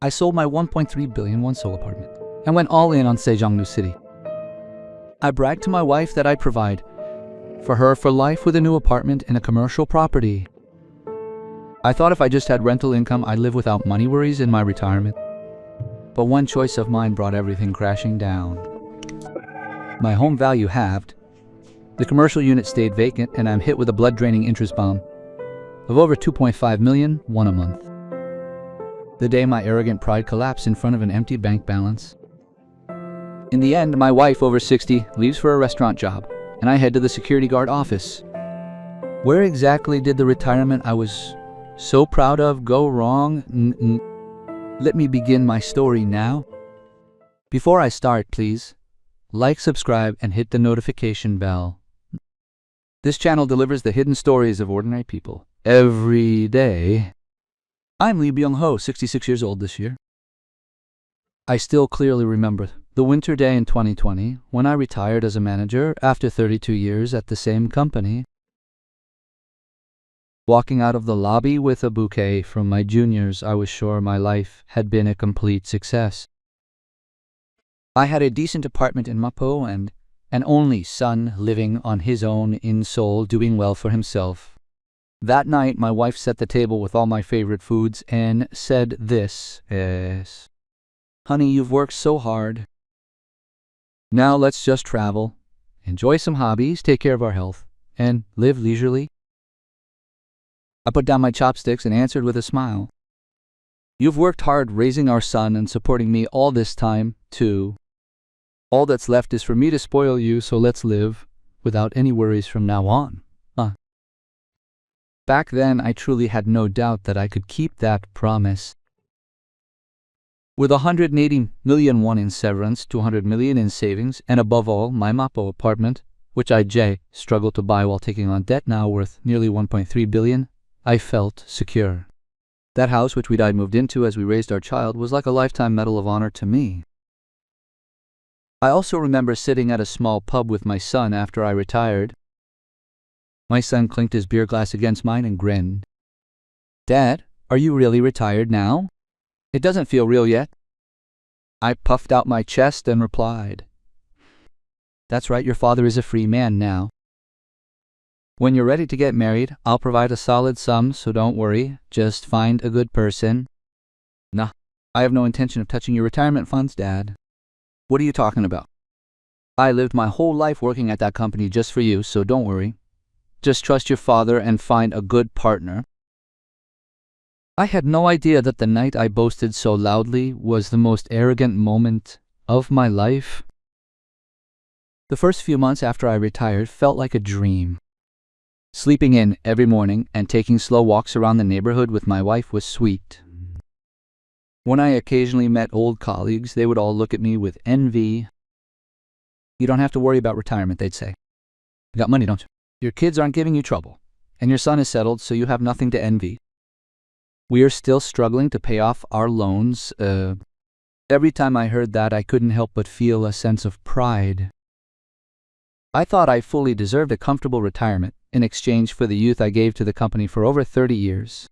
I sold my 1.3 billion one-soul apartment and went all in on Sejong City. I bragged to my wife that I'd provide for her for life with a new apartment in a commercial property. I thought if I just had rental income, I'd live without money worries in my retirement. But one choice of mine brought everything crashing down. My home value halved, the commercial unit stayed vacant, and I'm hit with a blood-draining interest bomb of over 2.5 million, one a month. The day my arrogant pride collapsed in front of an empty bank balance. In the end, my wife, over 60, leaves for a restaurant job, and I head to the security guard office. Where exactly did the retirement I was so proud of go wrong? Let me begin my story now. Before I start, please like, subscribe, and hit the notification bell. This channel delivers the hidden stories of ordinary people every day. I'm Lee Byung-ho, 66 years old this year. I still clearly remember the winter day in 2020 when I retired as a manager after 32 years at the same company. Walking out of the lobby with a bouquet from my juniors, I was sure my life had been a complete success. I had a decent apartment in Mapo and an only son living on his own in Seoul, doing well for himself. That night, my wife set the table with all my favorite foods and said this, "Yes, honey, you've worked so hard. Now let's just travel, enjoy some hobbies, take care of our health, and live leisurely." I put down my chopsticks and answered with a smile, "You've worked hard raising our son and supporting me all this time, too. All that's left is for me to spoil you, so let's live without any worries from now on." Back then, I truly had no doubt that I could keep that promise. With 180 million won in severance, 200 million in savings, and above all, my Mapo apartment, which I struggled to buy while taking on debt now worth nearly 1.3 billion, I felt secure. That house, which I'd moved into as we raised our child, was like a lifetime medal of honor to me. I also remember sitting at a small pub with my son after I retired. My son clinked his beer glass against mine and grinned. "Dad, are you really retired now? It doesn't feel real yet." I puffed out my chest and replied, "That's right, your father is a free man now. When you're ready to get married, I'll provide a solid sum, so don't worry. Just find a good person." "Nah, I have no intention of touching your retirement funds, Dad." "What are you talking about? I lived my whole life working at that company just for you, so don't worry. Just trust your father and find a good partner." I had no idea that the night I boasted so loudly was the most arrogant moment of my life. The first few months after I retired felt like a dream. Sleeping in every morning and taking slow walks around the neighborhood with my wife was sweet. When I occasionally met old colleagues, they would all look at me with envy. "You don't have to worry about retirement," they'd say. "You got money, don't you? Your kids aren't giving you trouble, and your son is settled, so you have nothing to envy. We are still struggling to pay off our loans." Every time I heard that, I couldn't help but feel a sense of pride. I thought I fully deserved a comfortable retirement in exchange for the youth I gave to the company for over 30 years.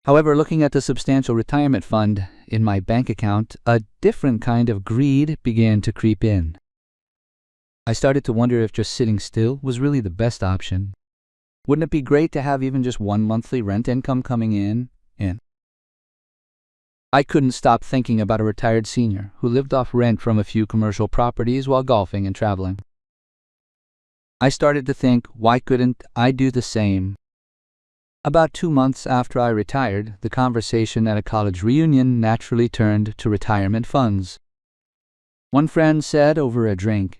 However, looking at the substantial retirement fund in my bank account, a different kind of greed began to creep in. I started to wonder if just sitting still was really the best option. Wouldn't it be great to have even just one monthly rent income coming in? I couldn't stop thinking about a retired senior who lived off rent from a few commercial properties while golfing and traveling. I started to think, why couldn't I do the same? About 2 months after I retired, the conversation at a college reunion naturally turned to retirement funds. One friend said over a drink,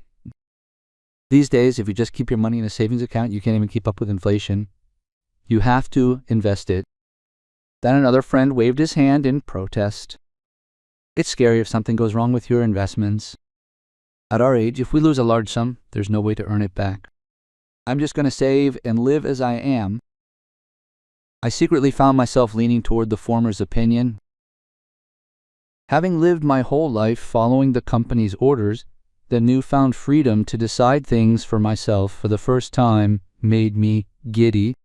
"These days, if you just keep your money in a savings account, you can't even keep up with inflation. You have to invest it." Then another friend waved his hand in protest. "It's scary if something goes wrong with your investments. At our age, if we lose a large sum, there's no way to earn it back. I'm just going to save and live as I am." I secretly found myself leaning toward the former's opinion. Having lived my whole life following the company's orders, the newfound freedom to decide things for myself for the first time made me giddy.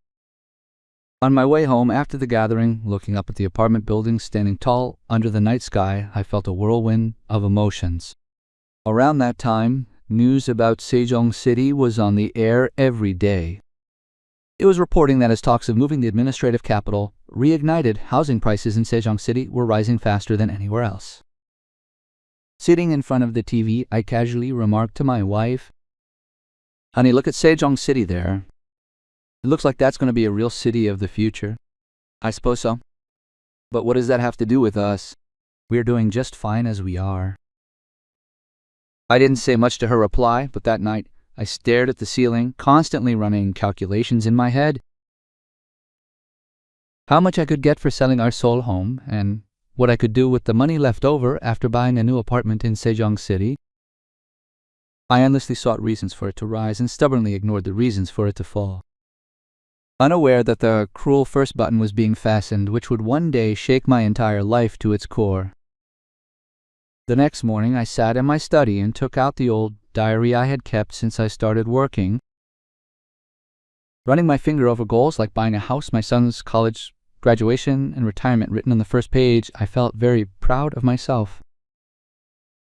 On my way home after the gathering, looking up at the apartment building standing tall under the night sky, I felt a whirlwind of emotions. Around that time, news about Sejong City was on the air every day. It was reporting that as talks of moving the administrative capital reignited, housing prices in Sejong City were rising faster than anywhere else. Sitting in front of the TV, I casually remarked to my wife, "Honey, look at Sejong City there. It looks like that's going to be a real city of the future." "I suppose so. But what does that have to do with us? We're doing just fine as we are." I didn't say much to her reply, but that night I stared at the ceiling, constantly running calculations in my head. How much I could get for selling our Seoul home, and what I could do with the money left over after buying a new apartment in Sejong City. I endlessly sought reasons for it to rise and stubbornly ignored the reasons for it to fall, unaware that the cruel first button was being fastened, which would one day shake my entire life to its core. The next morning, I sat in my study and took out the old diary I had kept since I started working. Running my finger over goals like buying a house, my son's college graduation, and retirement written on the first page, I felt very proud of myself.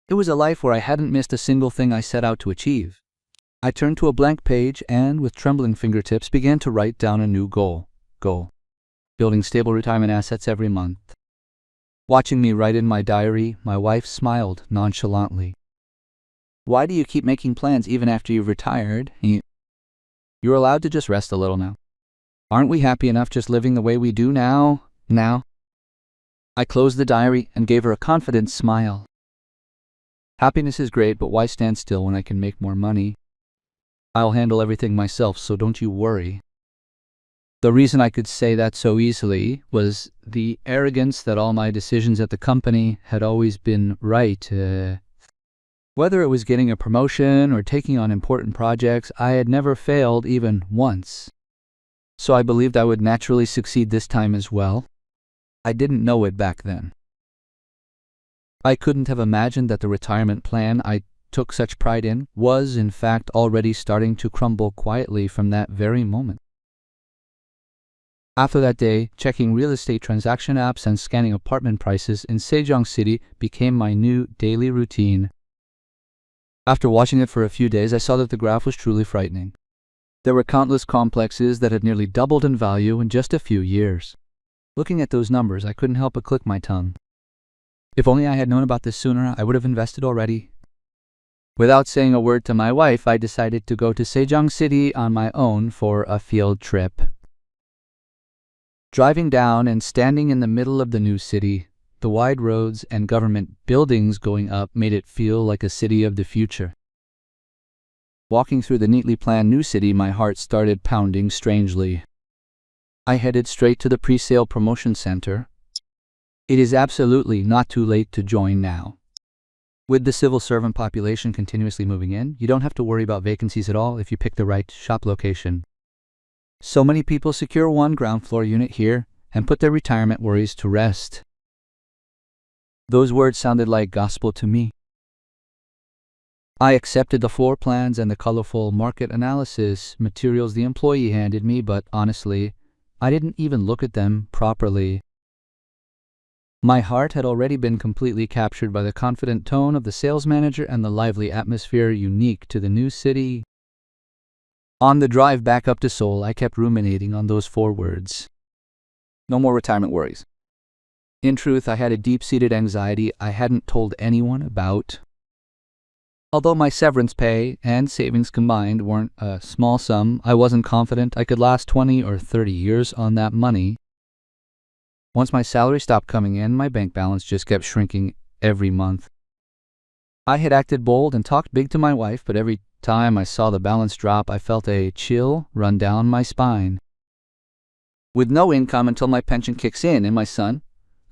It was a life where I hadn't missed a single thing I set out to achieve. I turned to a blank page and, with trembling fingertips, began to write down a new goal. Building stable retirement assets every month. Watching me write in my diary, my wife smiled nonchalantly. "Why do you keep making plans even after you've retired? You're allowed to just rest a little now. Aren't we happy enough just living the way we do now? I closed the diary and gave her a confident smile. "Happiness is great, but why stand still when I can make more money? I'll handle everything myself, so don't you worry." The reason I could say that so easily was the arrogance that all my decisions at the company had always been right. Whether it was getting a promotion or taking on important projects, I had never failed even once. So I believed I would naturally succeed this time as well. I didn't know it back then. I couldn't have imagined that the retirement plan I took such pride in was, in fact, already starting to crumble quietly from that very moment. After that day, checking real estate transaction apps and scanning apartment prices in Sejong City became my new daily routine. After watching it for a few days, I saw that the graph was truly frightening. There were countless complexes that had nearly doubled in value in just a few years. Looking at those numbers, I couldn't help but click my tongue. If only I had known about this sooner, I would have invested already. Without saying a word to my wife, I decided to go to Sejong City on my own for a field trip. Driving down and standing in the middle of the new city, the wide roads and government buildings going up made it feel like a city of the future. Walking through the neatly planned new city, my heart started pounding strangely. I headed straight to the pre-sale promotion center. It is absolutely not too late to join now. With the civil servant population continuously moving in, you don't have to worry about vacancies at all if you pick the right shop location. So many people secure one ground floor unit here and put their retirement worries to rest. Those words sounded like gospel to me. I accepted the floor plans and the colorful market analysis materials the employee handed me, but honestly, I didn't even look at them properly. My heart had already been completely captured by the confident tone of the sales manager and the lively atmosphere unique to the new city. On the drive back up to Seoul, I kept ruminating on those 4 words. No more retirement worries. In truth, I had a deep-seated anxiety I hadn't told anyone about. Although my severance pay and savings combined weren't a small sum, I wasn't confident I could last 20 or 30 years on that money. Once my salary stopped coming in, my bank balance just kept shrinking every month. I had acted bold and talked big to my wife, but every time I saw the balance drop, I felt a chill run down my spine. With no income until my pension kicks in and my son,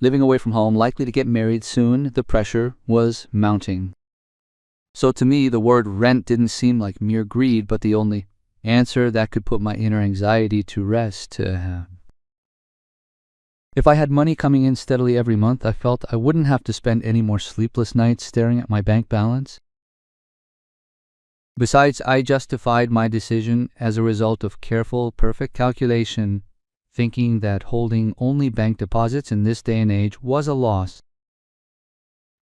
living away from home, likely to get married soon, the pressure was mounting. So to me, the word rent didn't seem like mere greed, but the only answer that could put my inner anxiety to rest. If I had money coming in steadily every month, I felt I wouldn't have to spend any more sleepless nights staring at my bank balance. Besides, I justified my decision as a result of careful, perfect calculation. thinking that holding only bank deposits in this day and age was a loss.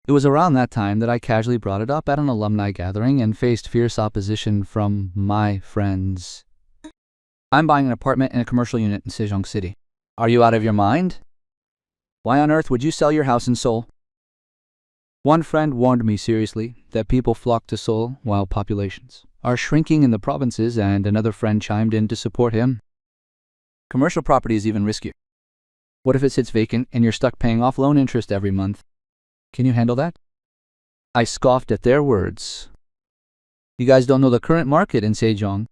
It was around that time that I casually brought it up at an alumni gathering and faced fierce opposition from my friends. I'm buying an apartment in a commercial unit in Sejong City. Are you out of your mind? Why on earth would you sell your house in Seoul? One friend warned me seriously that people flock to Seoul while populations are shrinking in the provinces, and another friend chimed in to support him. Commercial property is even riskier. What if it sits vacant and you're stuck paying off loan interest every month? Can you handle that? I scoffed at their words. You guys don't know the current market in Sejong.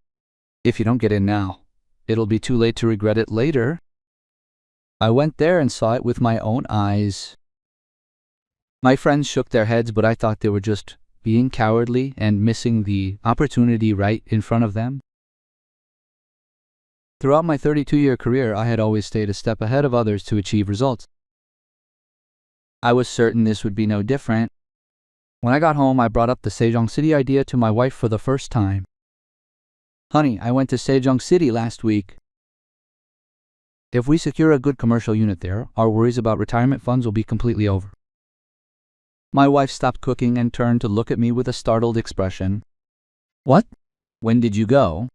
If you don't get in now, it'll be too late to regret it later. I went there and saw it with my own eyes. My friends shook their heads, but I thought they were just being cowardly and missing the opportunity right in front of them. Throughout my 32-year career, I had always stayed a step ahead of others to achieve results. I was certain this would be no different. When I got home, I brought up the Sejong City idea to my wife for the first time. Honey, I went to Sejong City last week. If we secure a good commercial unit there, our worries about retirement funds will be completely over. My wife stopped cooking and turned to look at me with a startled expression. What? When did you go?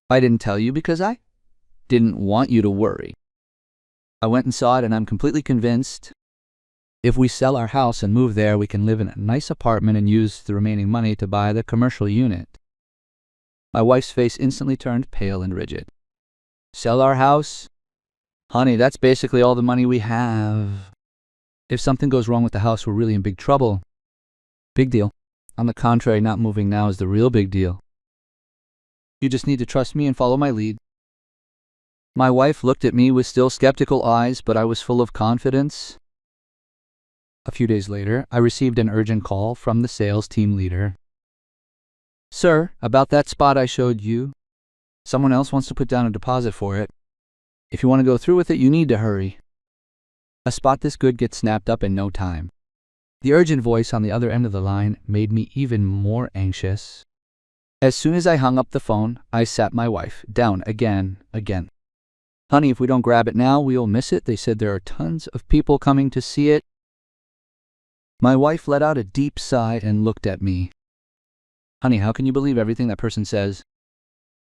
I didn't tell you because I didn't want you to worry. I went and saw it, and I'm completely convinced if we sell our house and move there, we can live in a nice apartment and use the remaining money to buy the commercial unit. My wife's face instantly turned pale and rigid. Sell our house? Honey, that's basically all the money we have. If something goes wrong with the house, we're really in big trouble. Big deal. On the contrary, not moving now is the real big deal. You just need to trust me and follow my lead. My wife looked at me with still skeptical eyes, but I was full of confidence. A few days later, I received an urgent call from the sales team leader. Sir, about that spot I showed you, someone else wants to put down a deposit for it. If you want to go through with it, you need to hurry. A spot this good gets snapped up in no time. The urgent voice on the other end of the line made me even more anxious. As soon as I hung up the phone, I sat my wife down again. Honey, if we don't grab it now, we'll miss it. They said there are tons of people coming to see it. My wife let out a deep sigh and looked at me. Honey, how can you believe everything that person says?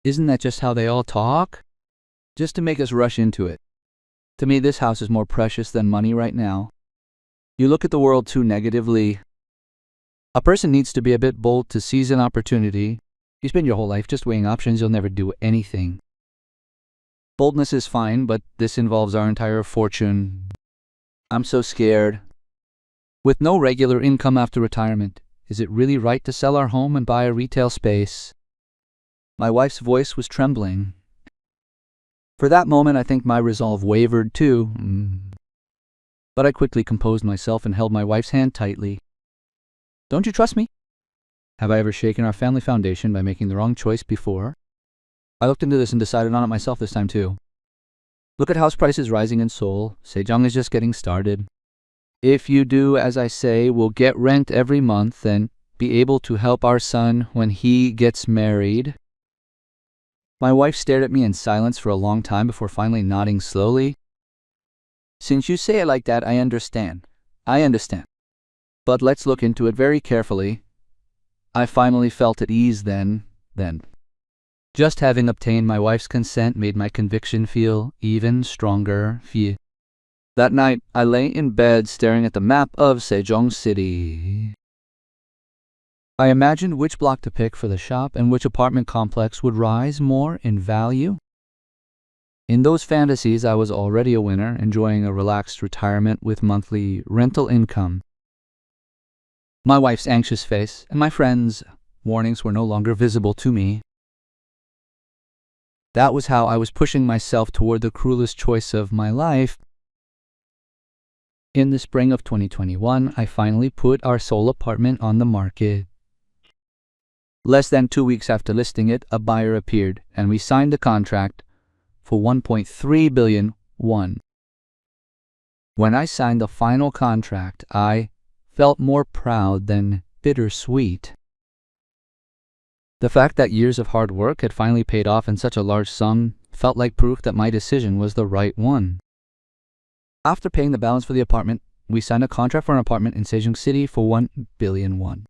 Isn't that just how they all talk? Just to make us rush into it. To me, this house is more precious than money right now. You look at the world too negatively. A person needs to be a bit bold to seize an opportunity. You spend your whole life just weighing options, you'll never do anything. Boldness is fine, but this involves our entire fortune. I'm so scared. With no regular income after retirement, is it really right to sell our home and buy a retail space? My wife's voice was trembling. For that moment, I think my resolve wavered too. But I quickly composed myself and held my wife's hand tightly. Don't you trust me? Have I ever shaken our family foundation by making the wrong choice before? I looked into this and decided on it myself this time too. Look at house prices rising in Seoul. Sejong is just getting started. If you do as I say, we'll get rent every month and be able to help our son when he gets married. My wife stared at me in silence for a long time before finally nodding slowly. Since you say it like that, I understand. But let's look into it very carefully. I finally felt at ease then. Just having obtained my wife's consent made my conviction feel even stronger. That night, I lay in bed staring at the map of Sejong City. I imagined which block to pick for the shop and which apartment complex would rise more in value. In those fantasies, I was already a winner, enjoying a relaxed retirement with monthly rental income. My wife's anxious face and my friends' warnings were no longer visible to me. That was how I was pushing myself toward the cruelest choice of my life. In the spring of 2021, I finally put our Seoul apartment on the market. Less than 2 weeks after listing it, a buyer appeared, and we signed the contract for 1.3 billion won. When I signed the final contract, I felt more proud than bittersweet. The fact that years of hard work had finally paid off in such a large sum felt like proof that my decision was the right one. After paying the balance for the apartment, we signed a contract for an apartment in Sejong City for 1,000,000,000 won.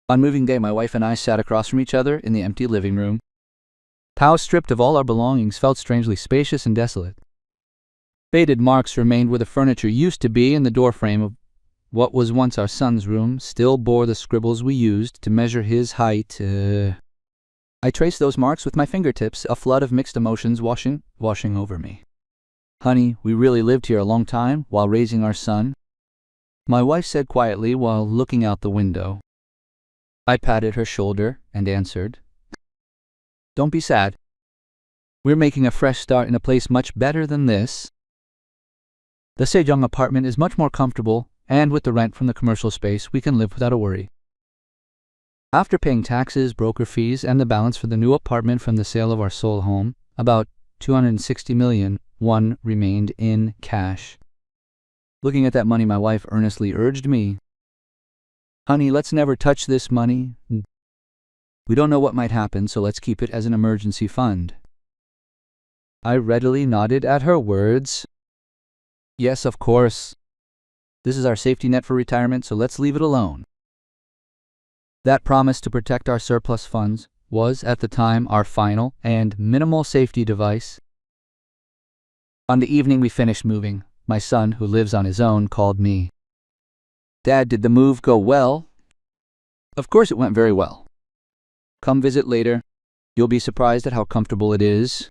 On moving day, my wife and I sat across from each other in the empty living room. The house, stripped of all our belongings, felt strangely spacious and desolate. Faded marks remained where the furniture used to be, and the doorframe of what was once our son's room still bore the scribbles we used to measure his height. I traced those marks with my fingertips, a flood of mixed emotions washing over me. "Honey, we really lived here a long time while raising our son," my wife said quietly while looking out the window. I patted her shoulder and answered, "Don't be sad. We're making a fresh start in a place much better than this. The Sejong apartment is much more comfortable, and with the rent from the commercial space, we can live without a worry." After paying taxes, broker fees, and the balance for the new apartment from the sale of our sole home, about 260 million won remained in cash. Looking at that money, my wife earnestly urged me, "Honey, let's never touch this money. We don't know what might happen, so let's keep it as an emergency fund." I readily nodded at her words. "Yes, of course. This is our safety net for retirement, so let's leave it alone." That promise to protect our surplus funds was, at the time, our final and minimal safety device. On the evening we finished moving, my son, who lives on his own, called me. "Dad, did the move go well?" "Of course it went very well. Come visit later. You'll be surprised at how comfortable it is."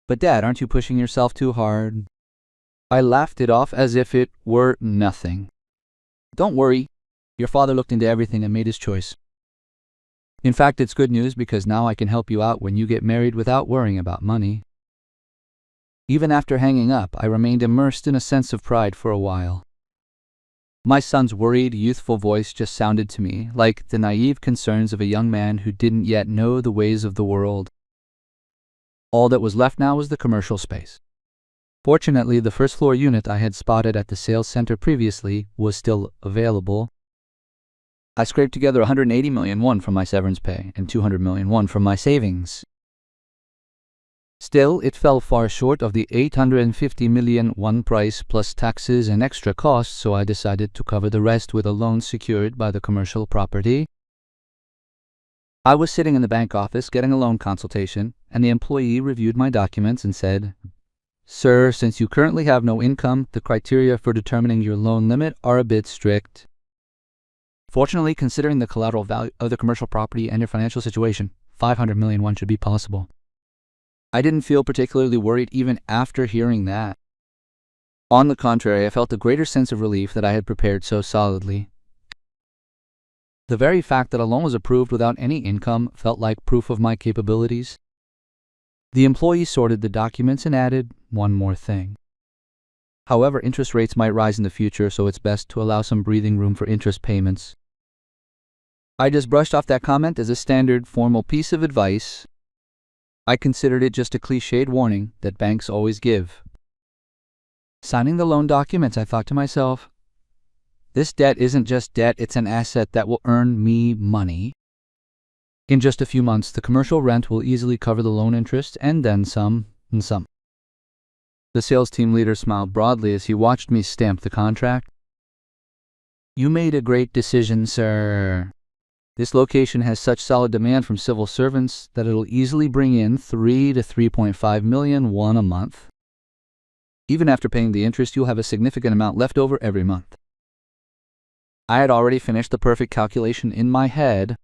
"But Dad, aren't you pushing yourself too hard?" I laughed it off as if it were nothing. "Don't worry. Your father looked into everything and made his choice. In fact, it's good news because now I can help you out when you get married without worrying about money." Even after hanging up, I remained immersed in a sense of pride for a while. My son's worried, youthful voice just sounded to me like the naive concerns of a young man who didn't yet know the ways of the world. All that was left now was the commercial space. Fortunately, the first-floor unit I had spotted at the sales center previously was still available. I scraped together 180 million won from my severance pay and 200 million won from my savings. Still, it fell far short of the 850 million won price plus taxes and extra costs, so I decided to cover the rest with a loan secured by the commercial property. I was sitting in the bank office getting a loan consultation, and the employee reviewed my documents and said, "Sir, since you currently have no income, the criteria for determining your loan limit are a bit strict. Fortunately, considering the collateral value of the commercial property and your financial situation, 500 million won should be possible." I didn't feel particularly worried even after hearing that. On the contrary, I felt a greater sense of relief that I had prepared so solidly. The very fact that a loan was approved without any income felt like proof of my capabilities. The employee sorted the documents and added one more thing. However, interest rates might rise in the future, so it's best to allow some breathing room for interest payments. I just brushed off that comment as a standard, formal piece of advice. I considered it just a cliched warning that banks always give. Signing the loan documents, I thought to myself, this debt isn't just debt, it's an asset that will earn me money. In just a few months, the commercial rent will easily cover the loan interest and then some and some. The sales team leader smiled broadly as he watched me stamp the contract. "You made a great decision, sir. This location has such solid demand from civil servants that it'll easily bring in 3 to 3.5 million won a month. Even after paying the interest, you'll have a significant amount left over every month." I had already finished the perfect calculation in my head.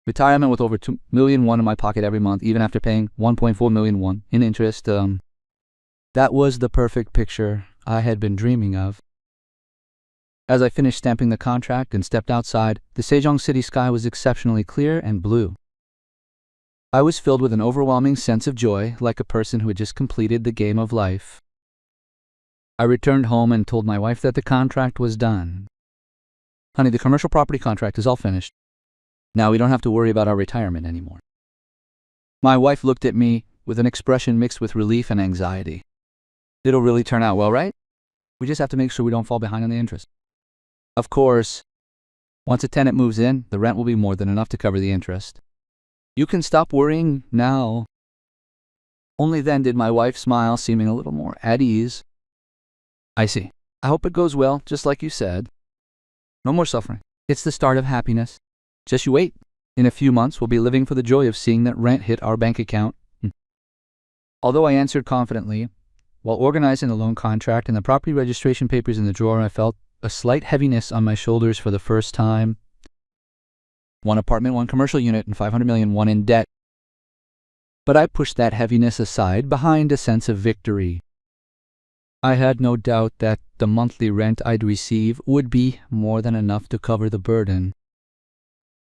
Retirement with over 2 million won in my pocket every month, even after paying 1.4 million won in interest. That was the perfect picture I had been dreaming of. As I finished stamping the contract and stepped outside, the Sejong city sky was exceptionally clear and blue. I was filled with an overwhelming sense of joy, like a person who had just completed the game of life. I returned home and told my wife that the contract was done. "Honey, the commercial property contract is all finished. Now we don't have to worry about our retirement anymore." My wife looked at me with an expression mixed with relief and anxiety. "It'll really turn out well, right? We just have to make sure we don't fall behind on the interest." "Of course. Once a tenant moves in, the rent will be more than enough to cover the interest. You can stop worrying now." Only then did my wife smile, seeming a little more at ease. I see. I hope it goes well, just like you said. No more suffering. It's the start of happiness. Just you wait. In a few months, we'll be living for the joy of seeing that rent hit our bank account. Although I answered confidently, while organizing the loan contract and the property registration papers in the drawer, I felt a slight heaviness on my shoulders for the first time. 1 apartment, 1 commercial unit, and $500 million, 1 in debt. But I pushed that heaviness aside behind a sense of victory. I had no doubt that the monthly rent I'd receive would be more than enough to cover the burden.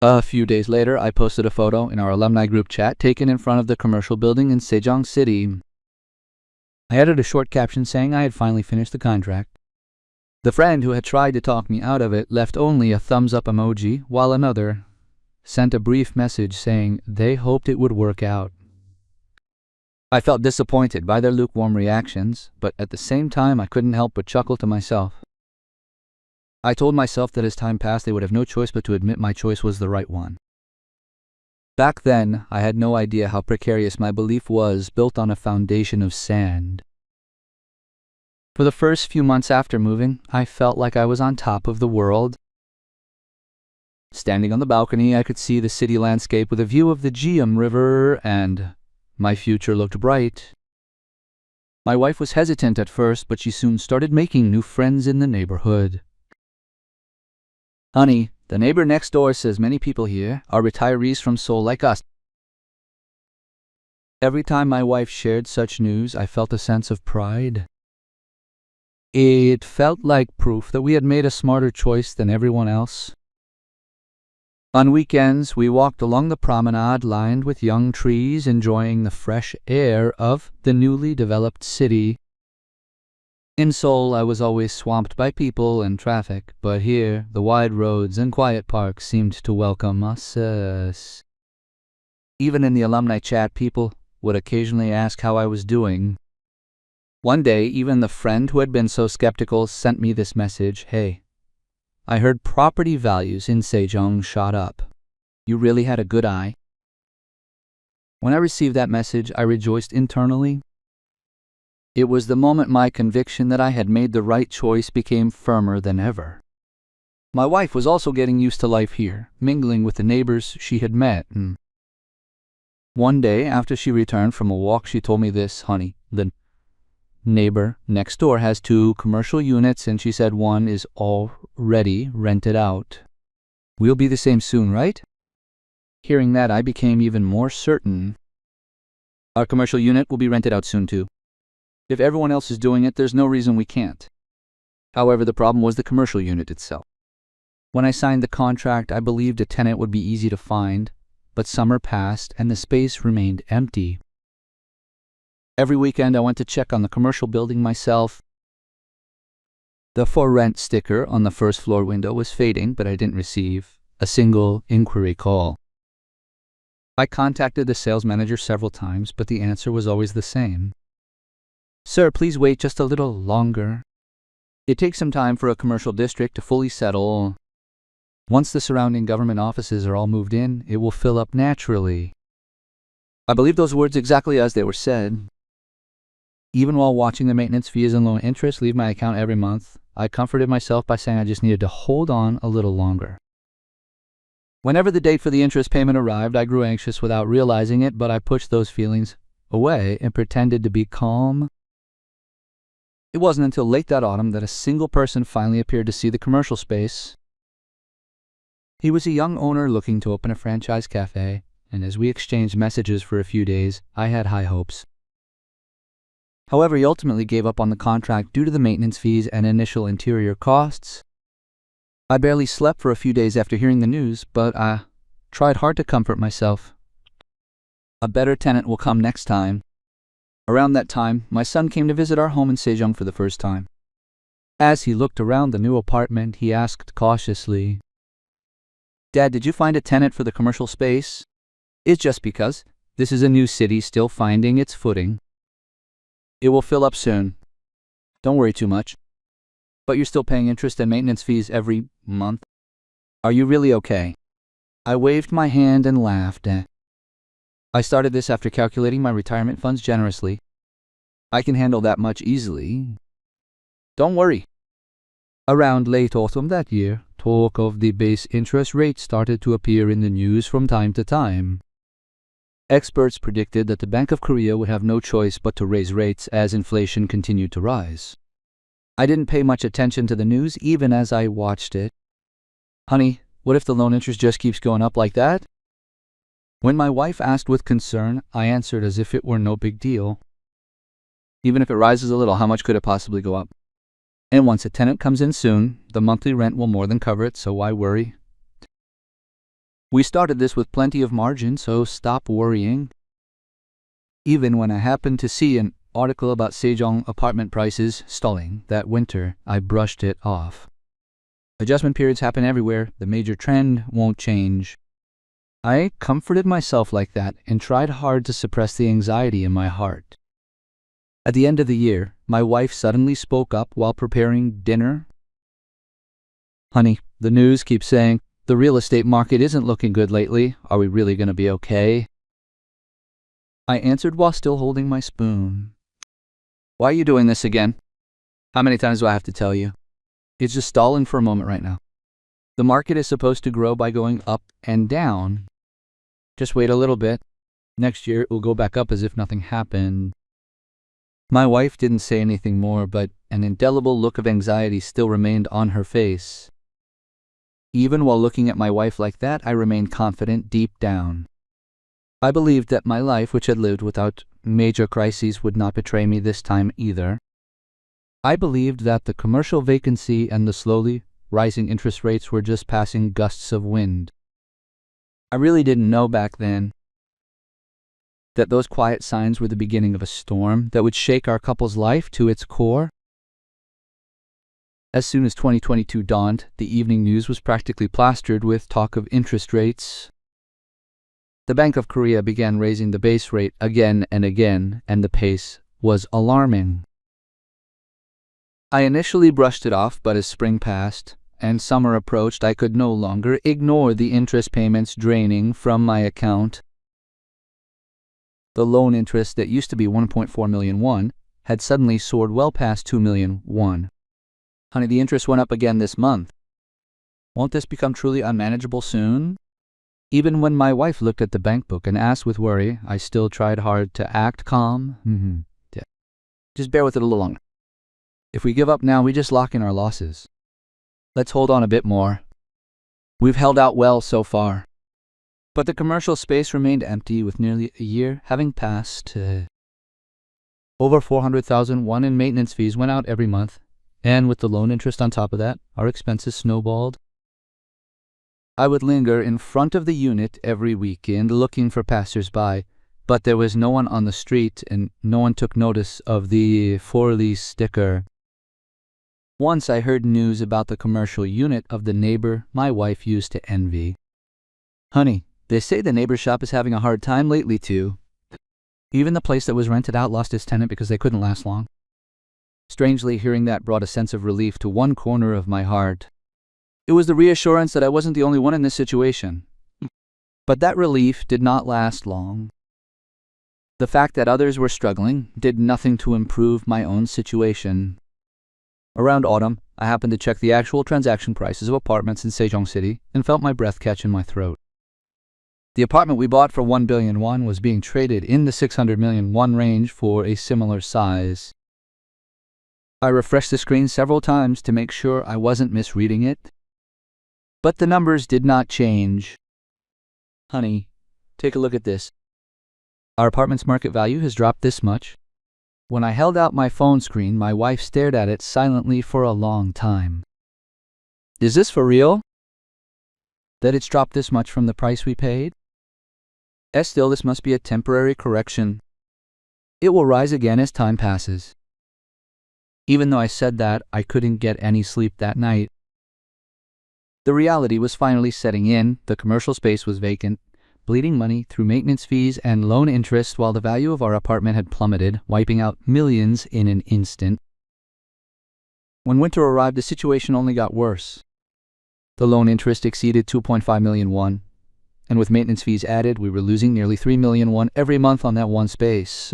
A few days later, I posted a photo in our alumni group chat taken in front of the commercial building in Sejong City. I added a short caption saying I had finally finished the contract. The friend who had tried to talk me out of it left only a thumbs-up emoji, while another sent a brief message saying they hoped it would work out. I felt disappointed by their lukewarm reactions, but at the same time I couldn't help but chuckle to myself. I told myself that as time passed they would have no choice but to admit my choice was the right one. Back then, I had no idea how precarious my belief was, built on a foundation of sand. For the first few months after moving, I felt like I was on top of the world. Standing on the balcony, I could see the city landscape with a view of the Jium River, and my future looked bright. My wife was hesitant at first, but she soon started making new friends in the neighborhood. Honey, the neighbor next door says many people here are retirees from Seoul like us. Every time my wife shared such news, I felt a sense of pride. It felt like proof that we had made a smarter choice than everyone else. On weekends, we walked along the promenade lined with young trees, enjoying the fresh air of the newly developed city. In Seoul, I was always swamped by people and traffic, but here, the wide roads and quiet parks seemed to welcome us. Even in the alumni chat, people would occasionally ask how I was doing. One day, even the friend who had been so skeptical sent me this message: "Hey, I heard property values in Sejong shot up. You really had a good eye." When I received that message, I rejoiced internally. It was the moment my conviction that I had made the right choice became firmer than ever. My wife was also getting used to life here, mingling with the neighbors she had met. One day, after she returned from a walk, she told me this: "Honey, the neighbor next door has 2 commercial units, and she said 1 is already rented out. We'll be the same soon, right?" Hearing that, I became even more certain. Our commercial unit will be rented out soon, too. If everyone else is doing it, there's no reason we can't. However, the problem was the commercial unit itself. When I signed the contract, I believed a tenant would be easy to find, but summer passed and the space remained empty. Every weekend I went to check on the commercial building myself. The for rent sticker on the first floor window was fading, but I didn't receive a single inquiry call. I contacted the sales manager several times, but the answer was always the same: "Sir, please wait just a little longer. It takes some time for a commercial district to fully settle. Once the surrounding government offices are all moved in, it will fill up naturally." I believe those words exactly as they were said. Even while watching the maintenance fees and loan interest leave my account every month, I comforted myself by saying I just needed to hold on a little longer. Whenever the date for the interest payment arrived, I grew anxious without realizing it, but I pushed those feelings away and pretended to be calm. It wasn't until late that autumn that a single person finally appeared to see the commercial space. He was a young owner looking to open a franchise cafe, and as we exchanged messages for a few days, I had high hopes. However, he ultimately gave up on the contract due to the maintenance fees and initial interior costs. I barely slept for a few days after hearing the news, but I tried hard to comfort myself. A better tenant will come next time. Around that time, my son came to visit our home in Sejong for the first time. As he looked around the new apartment, he asked cautiously, "Dad, did you find a tenant for the commercial space?" "It's just because this is a new city still finding its footing. It will fill up soon. Don't worry too much. But you're still paying interest and maintenance fees every month. Are you really okay?" I waved my hand and laughed. I started this after calculating my retirement funds generously. I can handle that much easily. Don't worry. Around late autumn that year, talk of the base interest rate started to appear in the news from time to time. Experts predicted that the Bank of Korea would have no choice but to raise rates as inflation continued to rise. I didn't pay much attention to the news even as I watched it. Honey, what if the loan interest just keeps going up like that? When my wife asked with concern, I answered as if it were no big deal. Even if it rises a little, how much could it possibly go up? And once a tenant comes in soon, the monthly rent will more than cover it, so why worry? We started this with plenty of margin, so stop worrying. Even when I happened to see an article about Sejong apartment prices stalling that winter, I brushed it off. Adjustment periods happen everywhere. The major trend won't change. I comforted myself like that and tried hard to suppress the anxiety in my heart. At the end of the year, my wife suddenly spoke up while preparing dinner. Honey, the news keeps saying, the real estate market isn't looking good lately. Are we really going to be okay? I answered while still holding my spoon. Why are you doing this again? How many times do I have to tell you? It's just stalling for a moment right now. The market is supposed to grow by going up and down. Just wait a little bit. Next year it will go back up as if nothing happened. My wife didn't say anything more, but an indelible look of anxiety still remained on her face. Even while looking at my wife like that, I remained confident deep down. I believed that my life, which had lived without major crises, would not betray me this time either. I believed that the commercial vacancy and the slowly rising interest rates were just passing gusts of wind. I really didn't know back then that those quiet signs were the beginning of a storm that would shake our couple's life to its core. As soon as 2022 dawned, the evening news was practically plastered with talk of interest rates. The Bank of Korea began raising the base rate again and again, and the pace was alarming. I initially brushed it off, but as spring passed and summer approached, I could no longer ignore the interest payments draining from my account. The loan interest that used to be 1.4 million won had suddenly soared well past 2 million won. Honey, the interest went up again this month. Won't this become truly unmanageable soon? Even when my wife looked at the bank book and asked with worry, I still tried hard to act calm. Just bear with it a little longer. If we give up now, we just lock in our losses. Let's hold on a bit more. We've held out well so far. But the commercial space remained empty with nearly a year having passed. Over 400,000 won in maintenance fees went out every month, and with the loan interest on top of that, our expenses snowballed. I would linger in front of the unit every weekend looking for passers-by, but there was no one on the street and no one took notice of the for lease sticker. Once I heard news about the commercial unit of the neighbor my wife used to envy. Honey, they say the neighbor's shop is having a hard time lately too. Even the place that was rented out lost its tenant because they couldn't last long. Strangely, hearing that brought a sense of relief to one corner of my heart. It was the reassurance that I wasn't the only one in this situation. But that relief did not last long. The fact that others were struggling did nothing to improve my own situation. Around autumn, I happened to check the actual transaction prices of apartments in Sejong City and felt my breath catch in my throat. The apartment we bought for 1 billion won was being traded in the 600 million won range for a similar size. I refreshed the screen several times to make sure I wasn't misreading it. But the numbers did not change. Honey, take a look at this. Our apartment's market value has dropped this much. When I held out my phone screen, my wife stared at it silently for a long time. Is this for real? That it's dropped this much from the price we paid? Still, this must be a temporary correction. It will rise again as time passes. Even though I said that, I couldn't get any sleep that night. The reality was finally setting in. The commercial space was vacant, bleeding money through maintenance fees and loan interest while the value of our apartment had plummeted, wiping out millions in an instant. When winter arrived, the situation only got worse. The loan interest exceeded 2.5 million won. And with maintenance fees added, we were losing nearly 3 million won every month on that one space.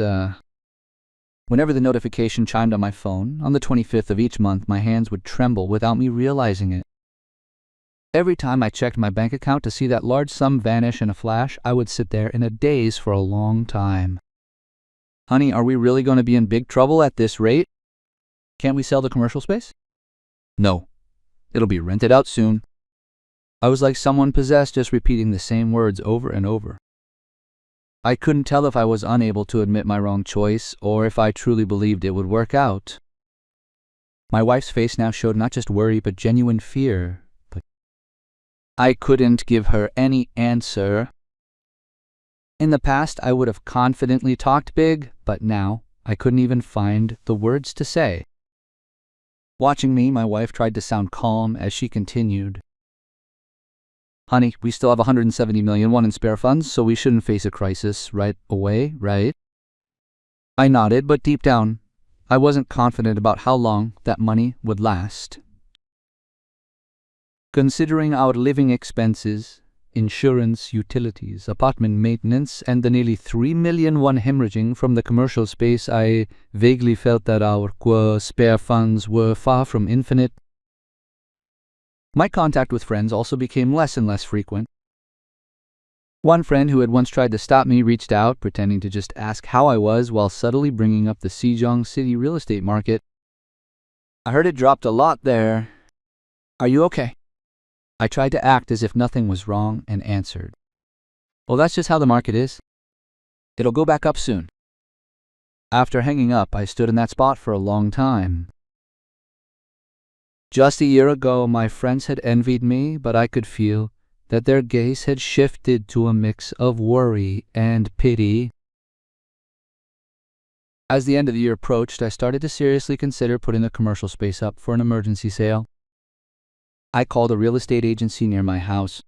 Whenever the notification chimed on my phone, on the 25th of each month, my hands would tremble without me realizing it. Every time I checked my bank account to see that large sum vanish in a flash, I would sit there in a daze for a long time. Honey, are we really going to be in big trouble at this rate? Can't we sell the commercial space? No. It'll be rented out soon. I was like someone possessed, just repeating the same words over and over. I couldn't tell if I was unable to admit my wrong choice or if I truly believed it would work out. My wife's face now showed not just worry but genuine fear. But I couldn't give her any answer. In the past, I would have confidently talked big, but now I couldn't even find the words to say. Watching me, my wife tried to sound calm as she continued. Honey, we still have 170 million won in spare funds, so we shouldn't face a crisis right away, right? I nodded, but deep down, I wasn't confident about how long that money would last. Considering our living expenses, insurance, utilities, apartment maintenance, and the nearly 3 million won hemorrhaging from the commercial space, I vaguely felt that our spare funds were far from infinite. My contact with friends also became less and less frequent. One friend who had once tried to stop me reached out, pretending to just ask how I was while subtly bringing up the Sejong City real estate market. I heard it dropped a lot there. Are you okay? I tried to act as if nothing was wrong and answered, well, that's just how the market is. It'll go back up soon. After hanging up, I stood in that spot for a long time. Just a year ago, my friends had envied me, but I could feel that their gaze had shifted to a mix of worry and pity. As the end of the year approached, I started to seriously consider putting the commercial space up for an emergency sale. I called a real estate agency near my house.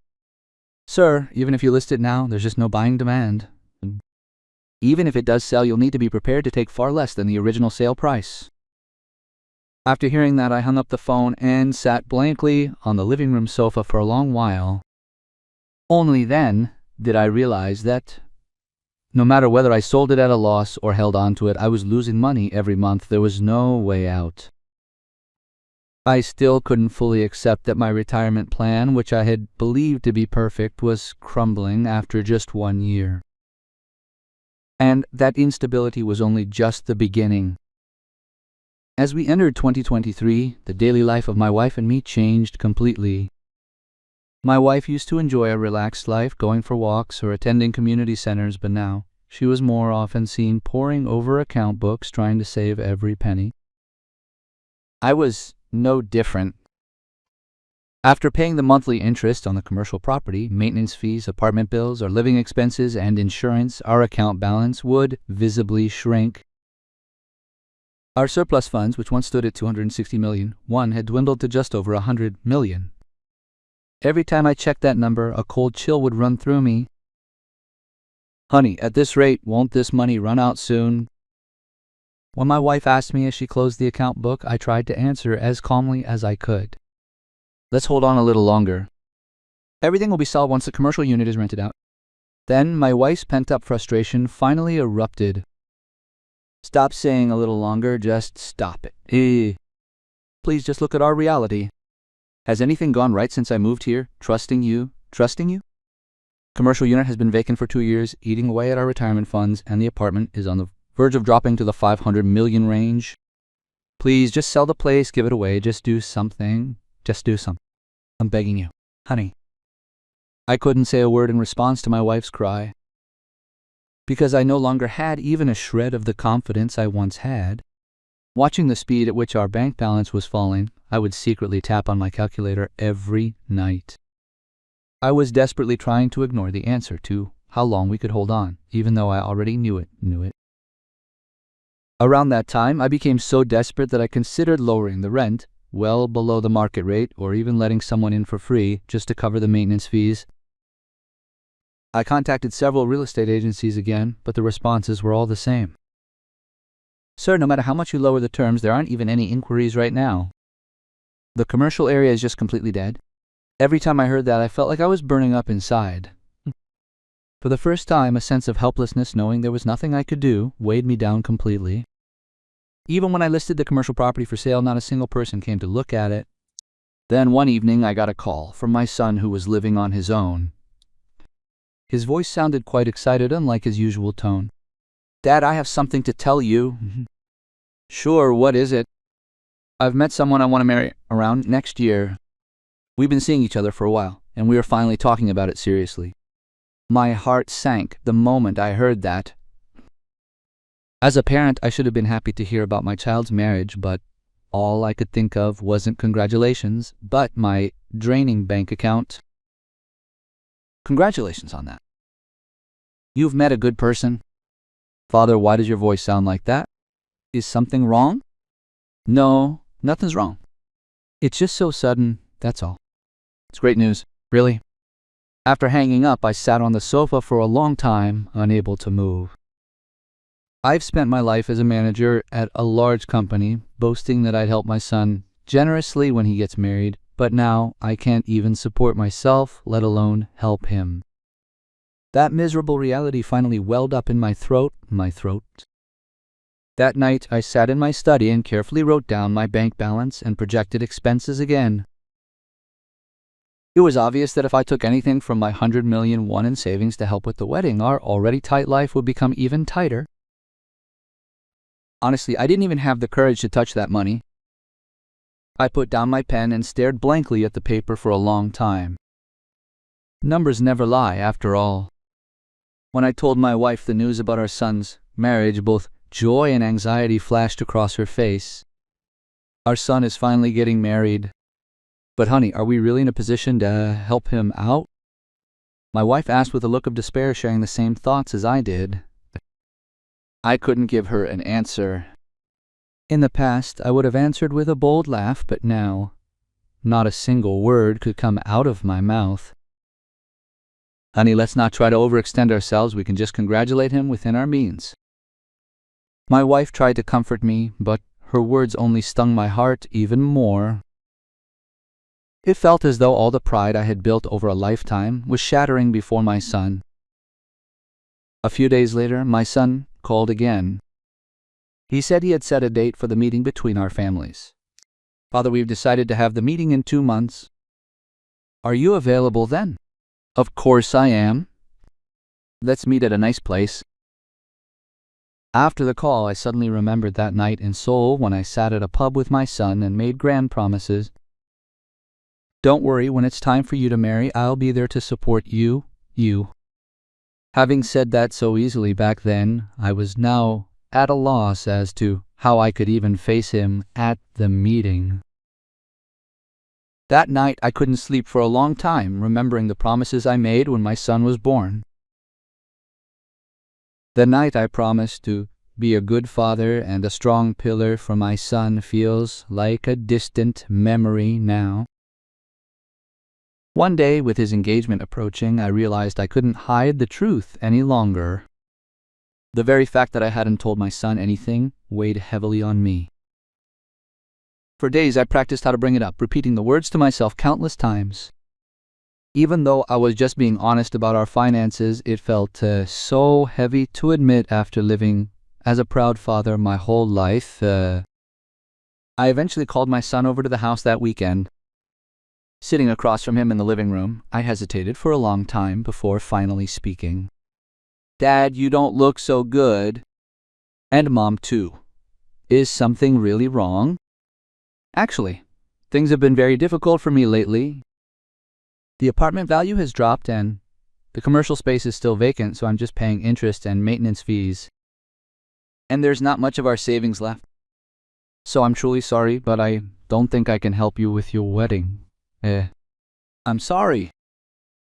Sir, even if you list it now, there's just no buying demand. Even if it does sell, you'll need to be prepared to take far less than the original sale price. After hearing that, I hung up the phone and sat blankly on the living room sofa for a long while. Only then did I realize that no matter whether I sold it at a loss or held on to it, I was losing money every month. There was no way out. I still couldn't fully accept that my retirement plan, which I had believed to be perfect, was crumbling after just 1 year. And that instability was only just the beginning. As we entered 2023, the daily life of my wife and me changed completely. My wife used to enjoy a relaxed life, going for walks or attending community centers, but now she was more often seen poring over account books, trying to save every penny. I was no different. After paying the monthly interest on the commercial property, maintenance fees, apartment bills, our living expenses, and insurance, our account balance would visibly shrink. Our surplus funds, which once stood at 260 million, had dwindled to just over 100 million. Every time I checked that number, a cold chill would run through me. Honey, at this rate, won't this money run out soon? When my wife asked me as she closed the account book, I tried to answer as calmly as I could. Let's hold on a little longer. Everything will be solved once the commercial unit is rented out. Then my wife's pent-up frustration finally erupted. Stop saying a little longer, just stop it. Please just look at our reality. Has anything gone right since I moved here? Trusting you? Commercial unit has been vacant for 2 years, eating away at our retirement funds, and the apartment is on the verge of dropping to the 500 million range. Please just sell the place, give it away, just do something. I'm begging you, honey. I couldn't say a word in response to my wife's cry, because I no longer had even a shred of the confidence I once had. Watching the speed at which our bank balance was falling, I would secretly tap on my calculator every night. I was desperately trying to ignore the answer to how long we could hold on, even though I already knew it. Around that time, I became so desperate that I considered lowering the rent well below the market rate, or even letting someone in for free just to cover the maintenance fees. I contacted several real estate agencies again, but the responses were all the same. Sir, no matter how much you lower the terms, there aren't even any inquiries right now. The commercial area is just completely dead. Every time I heard that, I felt like I was burning up inside. For the first time, a sense of helplessness, knowing there was nothing I could do, weighed me down completely. Even when I listed the commercial property for sale, not a single person came to look at it. Then one evening, I got a call from my son who was living on his own. His voice sounded quite excited, unlike his usual tone. "Dad, I have something to tell you." "Sure, what is it?" "I've met someone I want to marry around next year. We've been seeing each other for a while, and we are finally talking about it seriously." My heart sank the moment I heard that. As a parent, I should have been happy to hear about my child's marriage, but all I could think of wasn't congratulations, but my draining bank account. "Congratulations on that. You've met a good person." "Father, why does your voice sound like that? Is something wrong?" "No, nothing's wrong. It's just so sudden, that's all." "It's great news, really." After hanging up, I sat on the sofa for a long time, unable to move. I've spent my life as a manager at a large company, boasting that I'd help my son generously when he gets married, but now I can't even support myself, let alone help him. That miserable reality finally welled up in my throat. That night, I sat in my study and carefully wrote down my bank balance and projected expenses again. It was obvious that if I took anything from my 100 million won in savings to help with the wedding, our already tight life would become even tighter. Honestly, I didn't even have the courage to touch that money. I put down my pen and stared blankly at the paper for a long time. Numbers never lie, after all. When I told my wife the news about our son's marriage, both joy and anxiety flashed across her face. Our son is finally getting married. But honey, are we really in a position to help him out? My wife asked with a look of despair, sharing the same thoughts as I did. I couldn't give her an answer. In the past, I would have answered with a bold laugh, but now, not a single word could come out of my mouth. "Honey, let's not try to overextend ourselves. We can just congratulate him within our means." My wife tried to comfort me, but her words only stung my heart even more. It felt as though all the pride I had built over a lifetime was shattering before my son. A few days later, my son called again. He said he had set a date for the meeting between our families. "Father, we've decided to have the meeting in 2 months. Are you available then?" "Of course I am. Let's meet at a nice place." After the call, I suddenly remembered that night in Seoul when I sat at a pub with my son and made grand promises. "Don't worry, when it's time for you to marry, I'll be there to support you. Having said that so easily back then, I was now at a loss as to how I could even face him at the meeting. That night, I couldn't sleep for a long time, remembering the promises I made when my son was born. The night I promised to be a good father and a strong pillar for my son feels like a distant memory now. One day, with his engagement approaching, I realized I couldn't hide the truth any longer. The very fact that I hadn't told my son anything weighed heavily on me. For days, I practiced how to bring it up, repeating the words to myself countless times. Even though I was just being honest about our finances, it felt so heavy to admit after living as a proud father my whole life. I eventually called my son over to the house that weekend. Sitting across from him in the living room, I hesitated for a long time before finally speaking. "Dad, you don't look so good. And Mom, too. Is something really wrong?" "Actually, things have been very difficult for me lately. The apartment value has dropped and the commercial space is still vacant, so I'm just paying interest and maintenance fees. And there's not much of our savings left. So I'm truly sorry, but I don't think I can help you with your wedding. I'm sorry.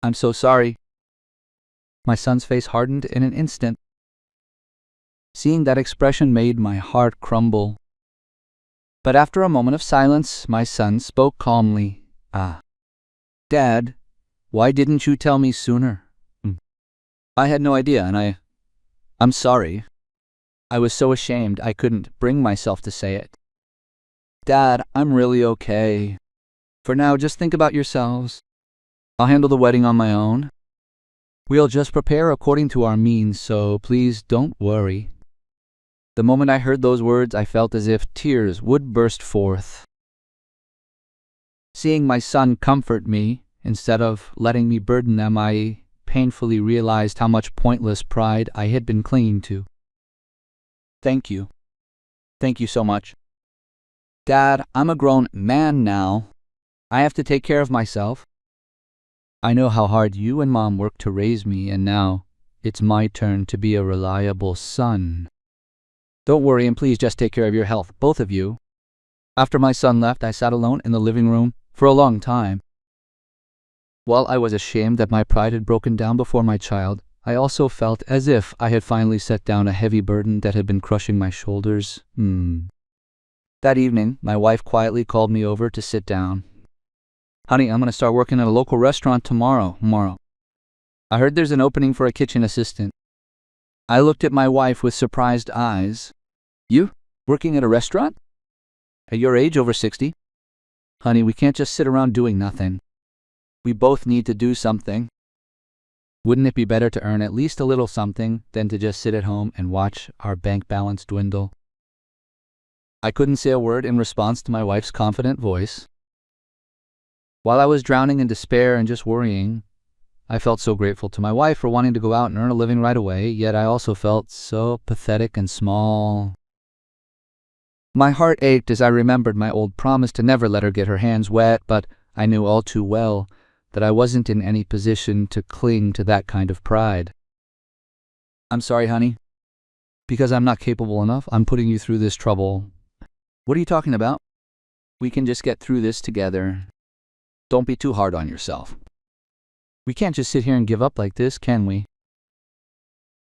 I'm so sorry." My son's face hardened in an instant. Seeing that expression made my heart crumble. But after a moment of silence, my son spoke calmly. "Dad, why didn't you tell me sooner?" "I had no idea, and I'm sorry. I was so ashamed I couldn't bring myself to say it." "Dad, I'm really okay. For now, just think about yourselves. I'll handle the wedding on my own." We'll just prepare according to our means, so please don't worry." The moment I heard those words, I felt as if tears would burst forth. Seeing my son comfort me, instead of letting me burden them, I painfully realized how much pointless pride I had been clinging to. "Thank you. Thank you so much. Dad, I'm a grown man now. I have to take care of myself. I know how hard you and Mom worked to raise me, and now it's my turn to be a reliable son. Don't worry, and please just take care of your health, both of you." After my son left, I sat alone in the living room for a long time. While I was ashamed that my pride had broken down before my child, I also felt as if I had finally set down a heavy burden that had been crushing my shoulders. That evening, my wife quietly called me over to sit down. "Honey, I'm going to start working at a local restaurant tomorrow. I heard there's an opening for a kitchen assistant." I looked at my wife with surprised eyes. "You? Working at a restaurant? At your age, over 60? Honey, we can't just sit around doing nothing. We both need to do something. Wouldn't it be better to earn at least a little something than to just sit at home and watch our bank balance dwindle?" I couldn't say a word in response to my wife's confident voice. While I was drowning in despair and just worrying, I felt so grateful to my wife for wanting to go out and earn a living right away, yet I also felt so pathetic and small. My heart ached as I remembered my old promise to never let her get her hands wet, but I knew all too well that I wasn't in any position to cling to that kind of pride. "I'm sorry, honey. Because I'm not capable enough, I'm putting you through this trouble." "What are you talking about? We can just get through this together. Don't be too hard on yourself. We can't just sit here and give up like this, can we?"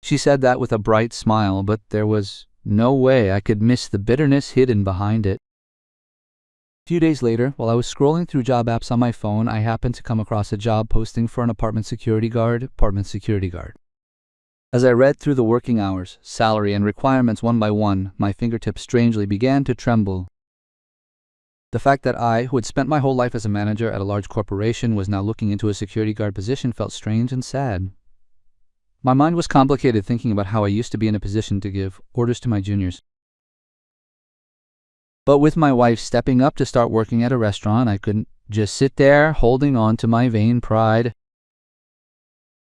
She said that with a bright smile, but there was no way I could miss the bitterness hidden behind it. A few days later, while I was scrolling through job apps on my phone, I happened to come across a job posting for an apartment security guard. As I read through the working hours, salary, and requirements one by one, my fingertips strangely began to tremble. The fact that I, who had spent my whole life as a manager at a large corporation, was now looking into a security guard position felt strange and sad. My mind was complicated thinking about how I used to be in a position to give orders to my juniors. But with my wife stepping up to start working at a restaurant, I couldn't just sit there holding on to my vain pride.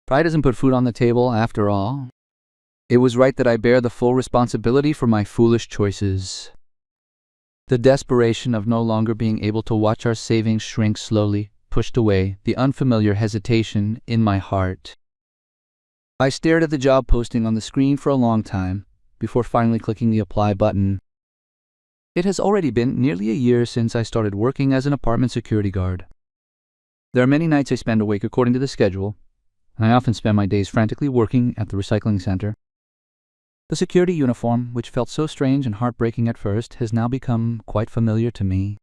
Pride doesn't put food on the table, after all. It was right that I bear the full responsibility for my foolish choices. The desperation of no longer being able to watch our savings shrink slowly pushed away the unfamiliar hesitation in my heart. I stared at the job posting on the screen for a long time before finally clicking the apply button. It has already been nearly a year since I started working as an apartment security guard. There are many nights I spend awake according to the schedule, and I often spend my days frantically working at the recycling center. The security uniform, which felt so strange and heartbreaking at first, has now become quite familiar to me.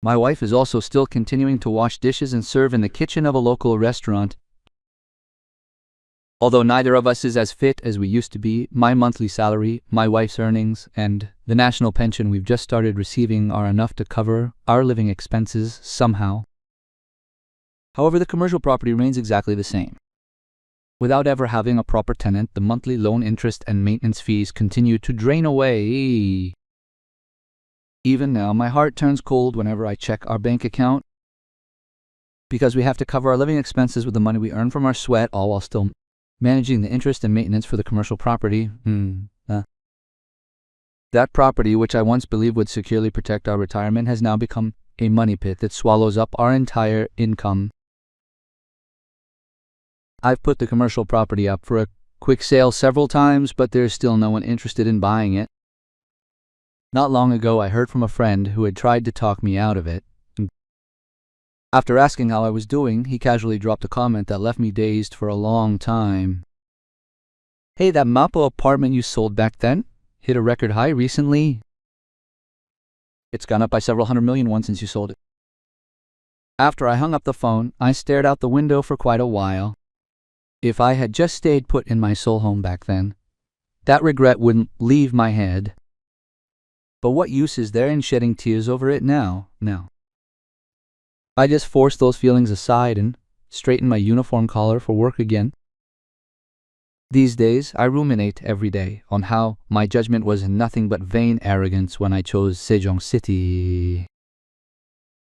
My wife is also still continuing to wash dishes and serve in the kitchen of a local restaurant. Although neither of us is as fit as we used to be, my monthly salary, my wife's earnings, and the national pension we've just started receiving are enough to cover our living expenses somehow. However, the commercial property remains exactly the same. Without ever having a proper tenant, the monthly loan interest and maintenance fees continue to drain away. Even now, my heart turns cold whenever I check our bank account, because we have to cover our living expenses with the money we earn from our sweat, all while still managing the interest and maintenance for the commercial property. That property, which I once believed would securely protect our retirement, has now become a money pit that swallows up our entire income. I've put the commercial property up for a quick sale several times, but there's still no one interested in buying it. Not long ago, I heard from a friend who had tried to talk me out of it. After asking how I was doing, he casually dropped a comment that left me dazed for a long time. "Hey, that Mapo apartment you sold back then hit a record high recently. It's gone up by several $100 million since you sold it." After I hung up the phone, I stared out the window for quite a while. If I had just stayed put in my soul home back then, that regret wouldn't leave my head. But what use is there in shedding tears over it now? I just forced those feelings aside and straightened my uniform collar for work again. These days, I ruminate every day on how my judgment was nothing but vain arrogance when I chose Sejong City.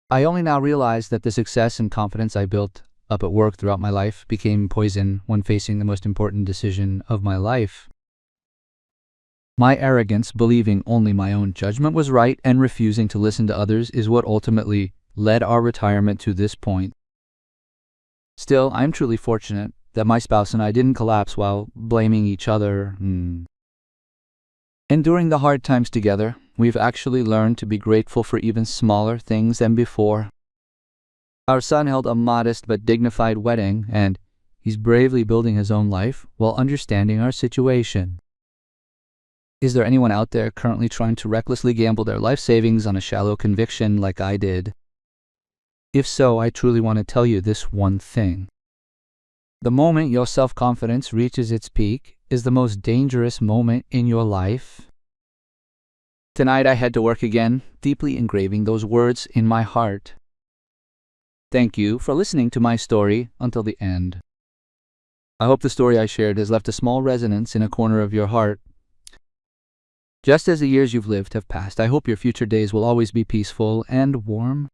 I only now realize that the success and confidence I built up at work throughout my life became poison when facing the most important decision of my life. My arrogance, believing only my own judgment was right and refusing to listen to others, is what ultimately led our retirement to this point. Still, I am truly fortunate that my spouse and I didn't collapse while blaming each other. Enduring the hard times together, we've actually learned to be grateful for even smaller things than before. Our son held a modest but dignified wedding, and he's bravely building his own life while understanding our situation. Is there anyone out there currently trying to recklessly gamble their life savings on a shallow conviction like I did? If so, I truly want to tell you this one thing. The moment your self-confidence reaches its peak is the most dangerous moment in your life. Tonight I head to work again, deeply engraving those words in my heart. Thank you for listening to my story until the end. I hope the story I shared has left a small resonance in a corner of your heart. Just as the years you've lived have passed, I hope your future days will always be peaceful and warm.